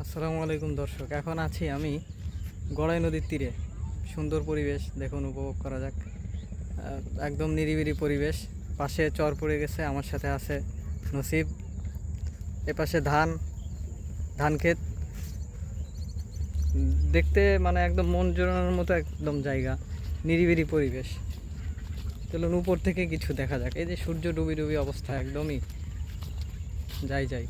আসসালামু আলাইকুম দর্শক, এখন আছি আমি গড়াই নদীর তীরে। সুন্দর পরিবেশ, দেখুন, উপভোগ করা যাক। একদম নিরিবিলি পরিবেশ। পাশে চর পড়ে গেছে, আমার সাথে আছে নসিব। এপাশে ধান ক্ষেত। দেখতে মানে একদম মন জোড়ানোর মতো একদম জায়গা, নিরিবিলি পরিবেশ। চলুন উপর থেকে কিছু দেখা যাক। এই যে সূর্য ডুবি ডুবি অবস্থা, একদমই যাই যাই।